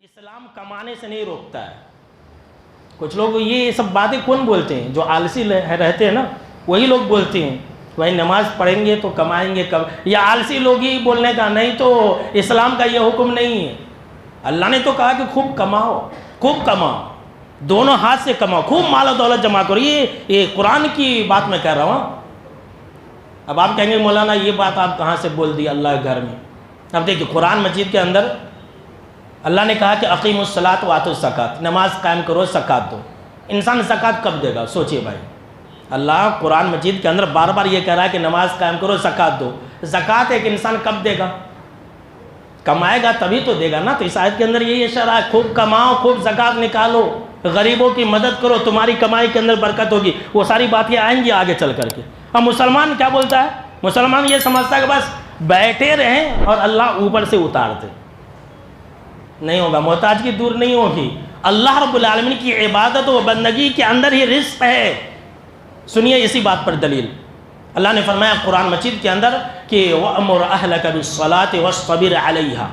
اسلام کمانے سے نہیں روکتا ہے۔ کچھ لوگ یہ سب باتیں کون بولتے ہیں؟ جو آلسی رہتے ہیں نا، وہی لوگ بولتے ہیں بھائی نماز پڑھیں گے تو کمائیں گے کب، یا آلسی لوگ ہی بولنے کا، نہیں تو اسلام کا یہ حکم نہیں ہے۔ اللہ نے تو کہا کہ خوب کماؤ، خوب کماؤ، دونوں ہاتھ سے کماؤ، خوب مال و دولت جمع کرو۔ یہ قرآن کی بات میں کہہ رہا ہوں۔ اب آپ کہیں گے مولانا یہ بات آپ کہاں سے بول دی اللہ کے گھر میں؟ اب دیکھیں قرآن مجید کے اندر اللہ نے کہا کہ اقیم الصلاۃ وآتوا الزکوٰۃ، نماز قائم کرو، زکوٰۃ دو۔ انسان زکوٰۃ کب دے گا؟ سوچئے بھائی، اللہ قرآن مجید کے اندر بار بار یہ کہہ رہا ہے کہ نماز قائم کرو، زکوٰۃ دو۔ زکوٰۃ ایک انسان کب دے گا؟ کمائے گا تبھی تو دے گا نا۔ تو اس آیت کے اندر یہی اشارہ ہے، خوب کماؤ، خوب زکوٰۃ نکالو، غریبوں کی مدد کرو، تمہاری کمائی کے اندر برکت ہوگی۔ وہ ساری باتیں آئیں گی آگے چل کر کے۔ اب مسلمان کیا بولتا ہے؟ مسلمان یہ سمجھتا ہے کہ بس بیٹھے رہیں اور اللہ اوپر سے اتار دے۔ نہیں ہوگا، محتاجگی دور نہیں ہوگی۔ اللہ رب العالمین کی عبادت و بندگی کے اندر ہی رزق ہے۔ سنیے اسی بات پر دلیل، اللہ نے فرمایا قرآن مجید کے اندر کہ وَأَمُرْ أَهْلَكَ بِالصَّلَاةِ وَاصْطَبِرْ عَلَيْهَا۔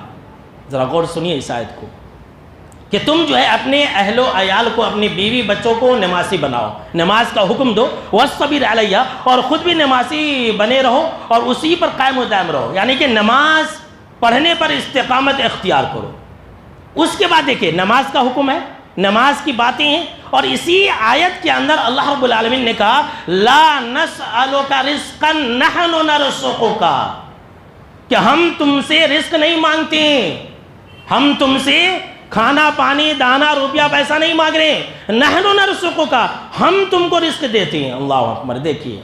ذرا غور سنیے اس آیت کو کہ تم جو ہے اپنے اہل و عیال کو، اپنی بیوی بچوں کو نمازی بناؤ، نماز کا حکم دو، وَاصْطَبِرْ عَلَيْهَا، اور خود بھی نمازی بنے رہو اور اسی پر قائم و دائم رہو، یعنی کہ نماز پڑھنے پر استقامت اختیار کرو۔ اس کے بعد دیکھیں نماز کا حکم ہے، نماز کی باتیں ہیں، اور اسی آیت کے اندر اللہ رب العالمین نے کہا لا نسألک رزقا نحن نرزقک، کہ ہم تم سے رزق نہیں مانگتے، ہم تم سے کھانا پانی دانا روپیہ پیسہ نہیں مانگ رہے، نحن نرزقک، ہم تم کو رزق دیتے ہیں۔ اللہ اکبر۔ دیکھیے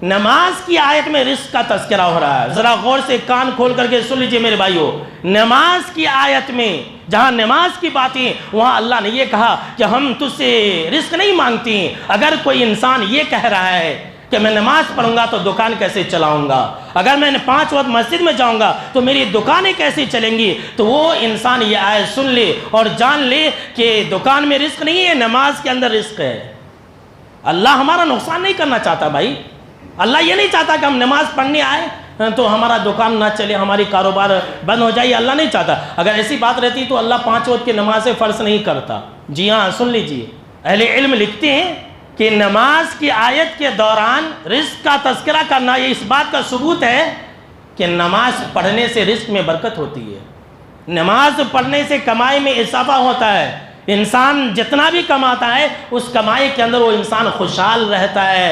نماز کی آیت میں رزق کا تذکرہ ہو رہا ہے، ذرا غور سے کان کھول کر کے سن لیجئے میرے بھائیو۔ نماز کی آیت میں جہاں نماز کی باتیں، وہاں اللہ نے یہ کہا کہ ہم تجھ سے رزق نہیں مانگتے ہیں۔ اگر کوئی انسان یہ کہہ رہا ہے کہ میں نماز پڑھوں گا تو دکان کیسے چلاؤں گا، اگر میں 5 وقت مسجد میں جاؤں گا تو میری دکانیں کیسے چلیں گی، تو وہ انسان یہ آیت سن لے اور جان لے کہ دکان میں رزق نہیں ہے، نماز کے اندر رزق ہے۔ اللہ ہمارا نقصان نہیں کرنا چاہتا بھائی۔ اللہ یہ نہیں چاہتا کہ ہم نماز پڑھنے آئے تو ہمارا دکان نہ چلے، ہماری کاروبار بند ہو جائے، اللہ نہیں چاہتا۔ اگر ایسی بات رہتی تو اللہ 5 وقت کی نمازیں فرض نہیں کرتا۔ جی ہاں، سن لیجئے، اہل علم لکھتے ہیں کہ نماز کی آیت کے دوران رزق کا تذکرہ کرنا یہ اس بات کا ثبوت ہے کہ نماز پڑھنے سے رزق میں برکت ہوتی ہے، نماز پڑھنے سے کمائی میں اضافہ ہوتا ہے۔ انسان جتنا بھی کماتا ہے اس کمائی کے اندر وہ انسان خوشحال رہتا ہے۔